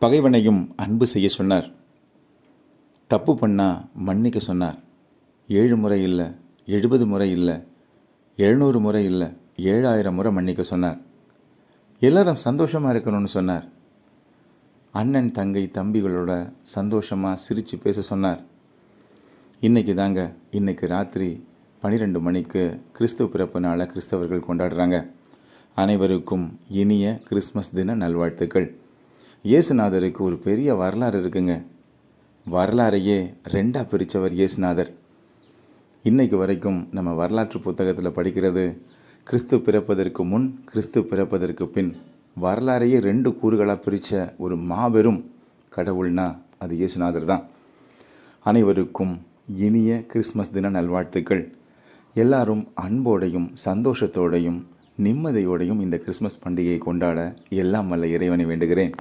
பகைவனையும் அன்பு செய்ய சொன்னார். தப்பு பண்ணால் மன்னிக்க சொன்னார். 7 முறை இல்லை, 70 முறை இல்லை, 700 முறை இல்லை, 7000 முறை மன்னிக்க சொன்னார். எல்லாரும் சந்தோஷமாக இருக்கணும்னு சொன்னார். அண்ணன் தங்கை தம்பிகளோட சந்தோஷமாக சிரித்து பேச சொன்னார். இன்னைக்கு ராத்திரி 12 மணிக்கு கிறிஸ்துவ பிறப்பு நாளை கிறிஸ்தவர்கள் கொண்டாடுறாங்க. அனைவருக்கும் இனிய கிறிஸ்மஸ் தின நல்வாழ்த்துக்கள். இயேசுநாதருக்கு ஒரு பெரிய வரலாறு இருக்குங்க. வரலாறையே 2ஆக பிரித்தவர் இயேசுநாதர். இன்னைக்கு வரைக்கும் நம்ம வரலாற்று புத்தகத்தில் படிக்கிறது கிறிஸ்து பிறப்பதற்கு முன், கிறிஸ்து பிறப்பதற்கு பின், வரலாறையே 2 கூறுகளாக பிரித்த ஒரு மாபெரும் கடவுள்னா அது இயேசுநாதர் தான். அனைவருக்கும் இனிய கிறிஸ்மஸ் தின நல்வாழ்த்துக்கள். எல்லாரும் அன்போடையும் சந்தோஷத்தோடையும் நிம்மதியோடையும் இந்த கிறிஸ்மஸ் பண்டிகையை கொண்டாட எல்லாம் வல்ல இறைவனை வேண்டுகிறேன்.